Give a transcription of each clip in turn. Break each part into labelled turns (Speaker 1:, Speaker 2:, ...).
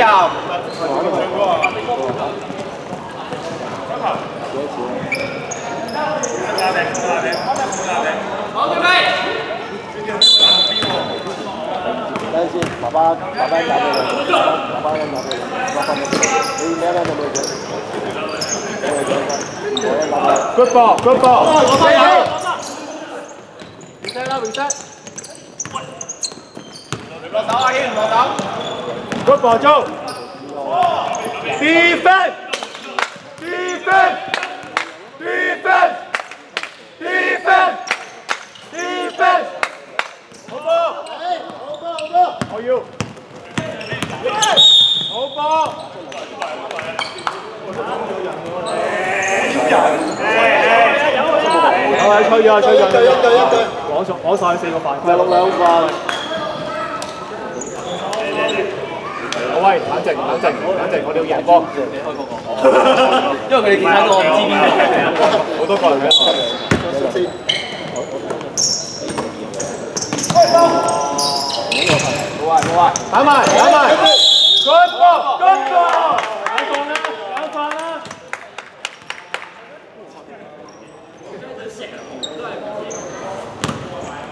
Speaker 1: 油！好，準備。
Speaker 2: 等陣先，爸爸打俾你，爸爸打俾你，你咩咧？有冇嘢？Good ball，good ball，加油 ！reset 啦 ，reset。落手啊，軒，落手。Good ball，做。Defense。好波！我要。好波！係吹咗，吹咗，攞晒4個犯規，6兩犯。好喂，冷靜，我哋要贏波。
Speaker 1: 因為佢哋其他個我唔知邊個嚟啊，
Speaker 2: 好多個人喺度。冇啊！打埋 ，good ball，有犯啦！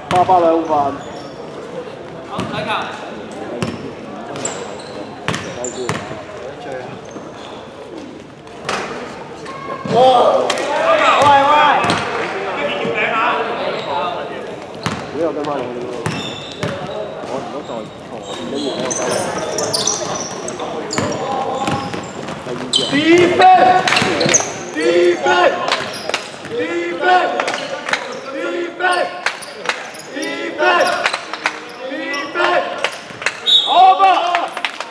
Speaker 2: 爸爸兩犯。
Speaker 1: 好，睇球。
Speaker 2: 喂！呢個跟翻你。我如果再錯，跟住喺度搞。Defense！ Over！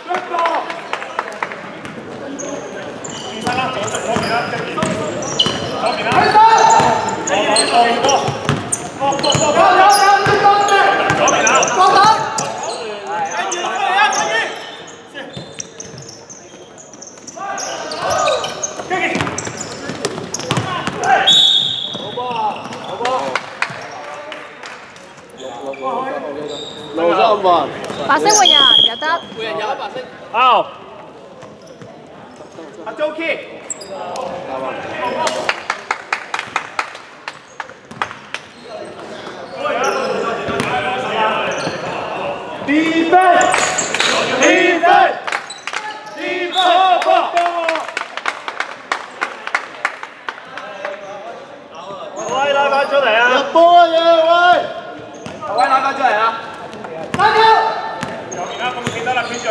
Speaker 2: Good ball！ 63分。
Speaker 3: 白色換人又得。
Speaker 1: 換人有白色。
Speaker 2: 好。阿 Joey。Defense！ 喂，拉翻出嚟啊！入波啊嘢，喂！
Speaker 1: 喂，拉翻出嚟啊！
Speaker 2: 加油！
Speaker 4: 右邊啦，咁記得啦，企住。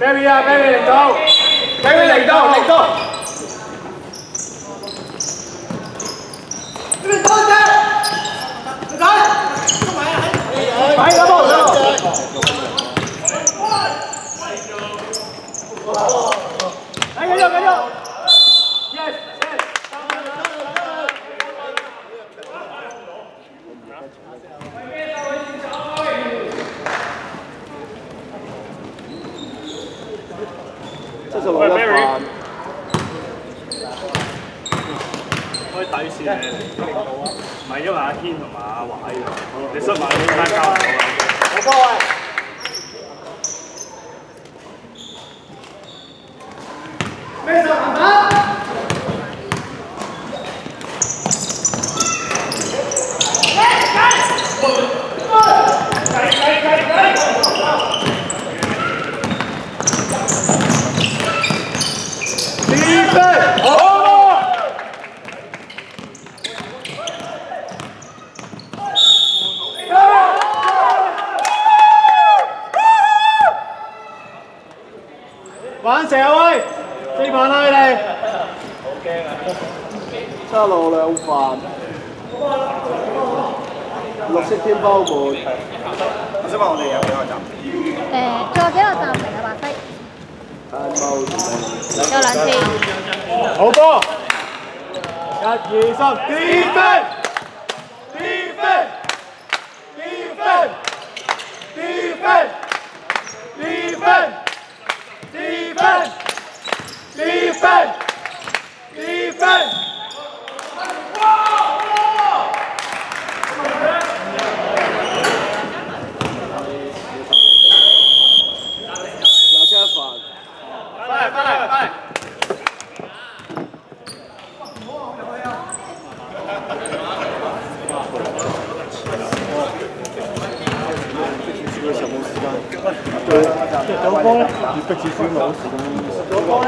Speaker 2: Baby 啊 ，Baby 嚟到。擺個波上。繼續。Yes。76一犯。
Speaker 4: 開底線嘅，唔係因為阿軒同埋阿華喺度，你塞埋你間交唔到啊！
Speaker 2: 好波喂！咩就行啊！玩蛇啊喂！四萬啦你哋。好驚啊！76兩飯。綠色天包門。
Speaker 4: 我想問我哋有幾個站？
Speaker 3: 仲有幾個站嚟啊？白色。有兩次。
Speaker 2: 好波！1、2、3， defend defend defend defend defend defend defend defend。
Speaker 5: 有波咧，越逼住輸冇時間。有波咧，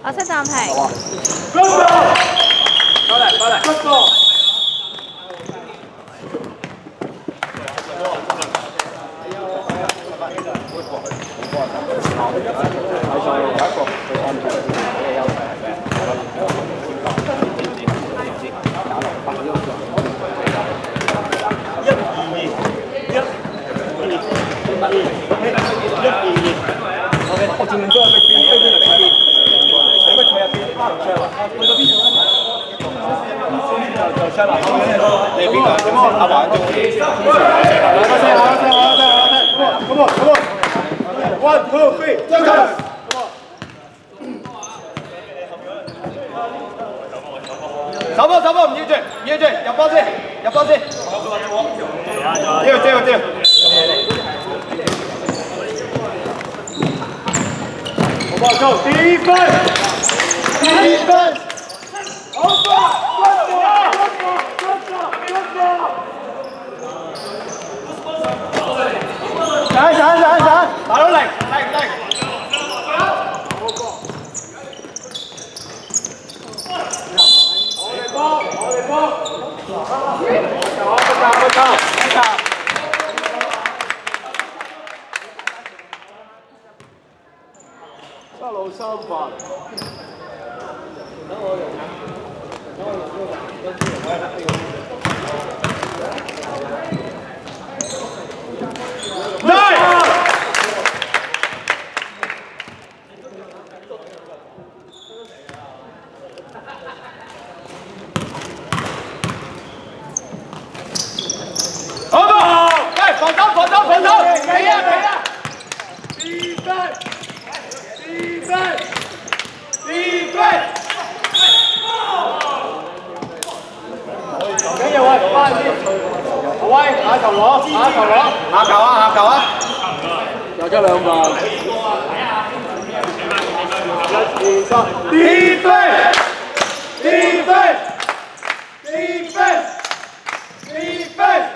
Speaker 3: 我識暫停。
Speaker 2: 翻先。阿威，下球攞，下球攞，
Speaker 1: 下球啊，下球啊！
Speaker 2: 又出兩個。1、2、3， defense， defense， defense， defense，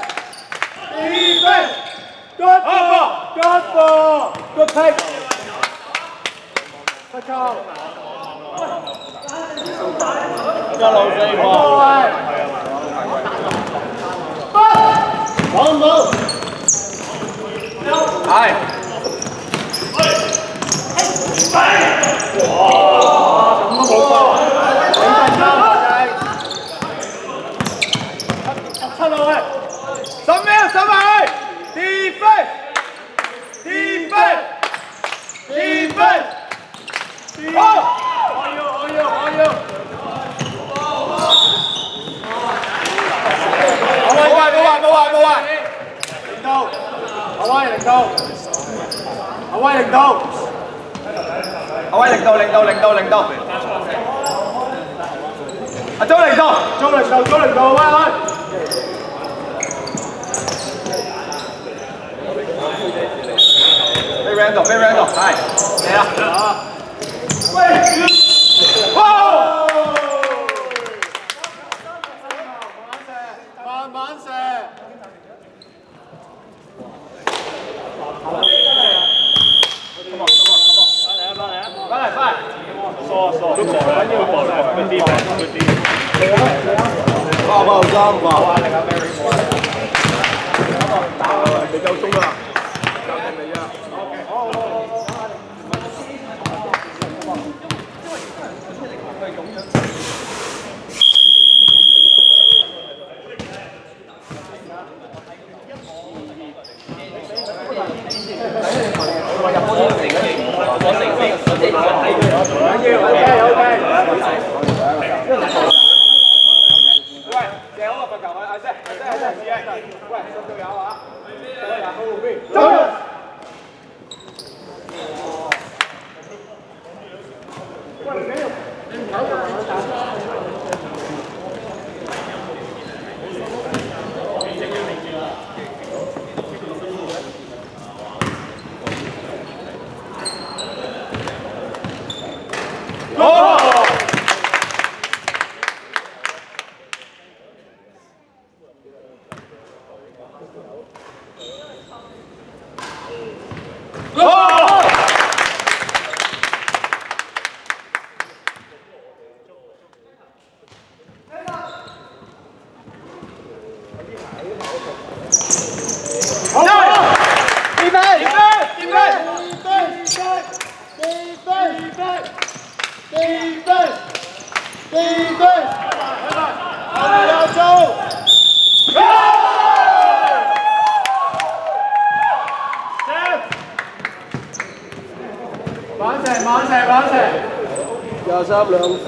Speaker 2: defense， good ball， good ball， good pick， 出球。一路四波。冇冇。係。哇！咁都冇波，你陣間7落去，10秒10埋去 ，defense， defense， defense， 我要。冇壞，零到，阿威零到，阿威零到，阿周零到，威。俾 Randall， 係，嚟啦，喂，哇！慢慢射。翻嚟，疏，都過啦，嗰啲爆3爆，你夠鐘啦，搞掂你啊！反射，23兩飯。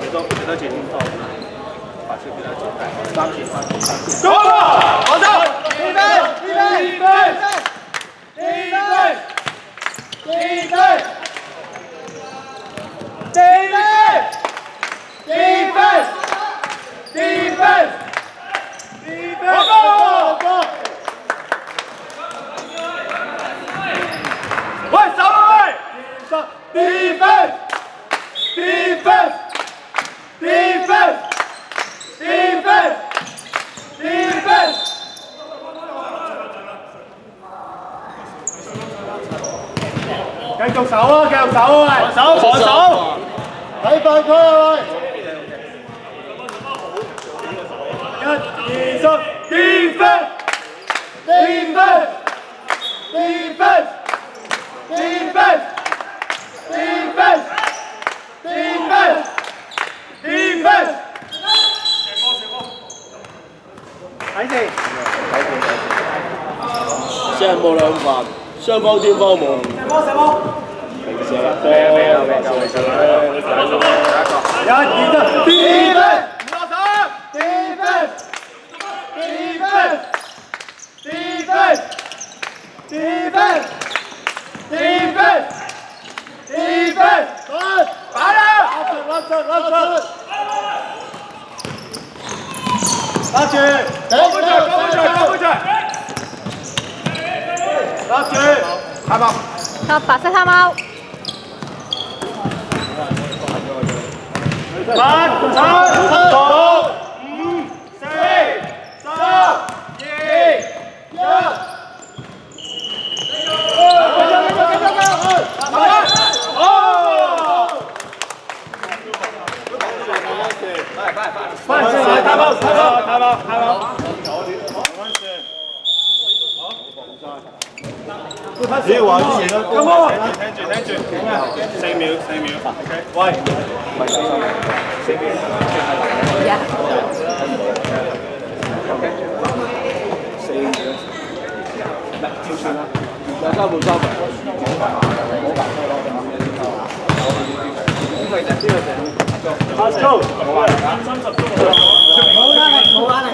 Speaker 2: 幾多錢？8次幾多錢？3次。中啊！我走。繼續守啊！繼續守啊！防守！喺犯規啊！喂！1、2、3 defense defense defense defense defense defense defense 睇住，雙冇兩犯，雙方天方無。射波！平射啦，未夠。1、2、3 defense 唔落手 defense defense defense defense defense 拉住，高杯場，拉住，係嘛？
Speaker 3: 個白色黑貓，
Speaker 2: 八、七、六、五、四、三、二、一。
Speaker 5: 只要話啲嘢啦，
Speaker 4: 聽住，4秒，OK， 喂，4秒，
Speaker 1: 兩三半三。
Speaker 4: Let's go， 30鐘冇玩啊！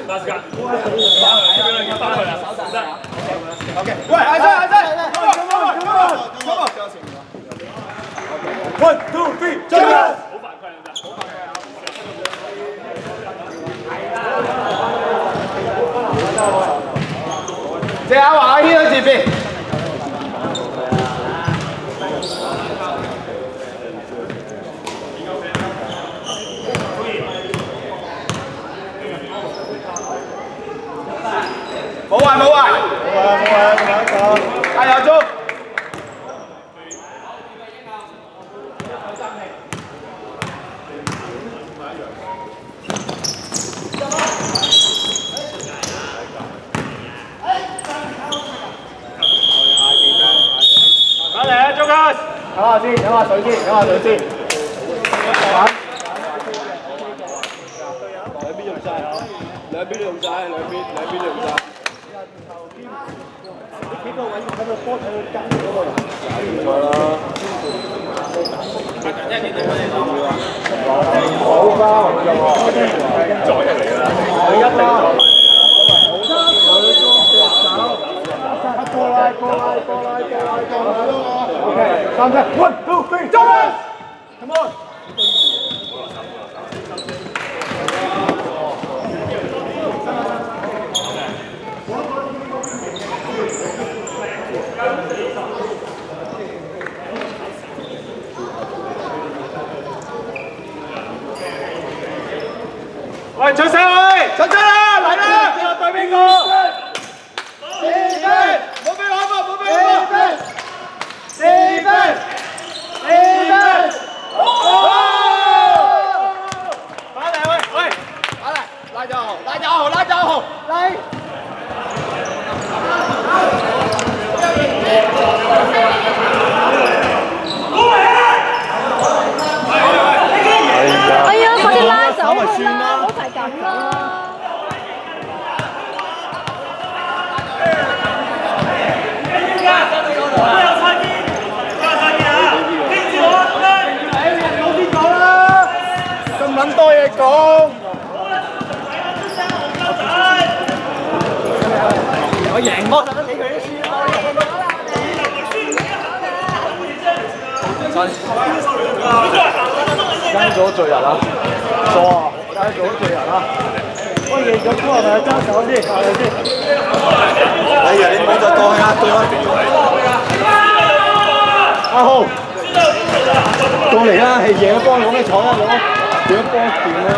Speaker 4: 拉時間，翻去啦，OK，
Speaker 2: 喂，阿仔 ，1 2 3， 進啦！
Speaker 4: 好犯規啊！
Speaker 2: 隻阿華阿軒喺前邊。冇壞，加油中！
Speaker 4: 返嚟啊，中間！
Speaker 2: 飲下水先。
Speaker 1: 兩邊都用晒，兩邊都用晒。
Speaker 5: 幾個位喺度波睇到隔離嗰個人。唔錯啦。好吧，
Speaker 4: 再嚟啦！佢一定再嚟。
Speaker 2: OK， 3、1 2 3， 中啦 ！Come on！
Speaker 4: 喂，出聲喂！
Speaker 2: 出啦！嚟啦！對邊個？4分！冇俾我！4分！
Speaker 4: 返嚟喂！
Speaker 2: 拉咗號！嚟！
Speaker 3: 哎呀，快啲拉走佢啦，唔好成咁啦。
Speaker 2: 咁撚多嘢講。我贏波就得俾佢啲輸啦。
Speaker 5: 跟咗罪人啦，錯啊！跟咗罪人啦。喂，贏咗波係咪爭手先？係咪先？哎呀，你冇再過去啦，對啦。阿浩，過嚟啦，係贏咗波，攞咩彩啊？攞贏咗波掂啦。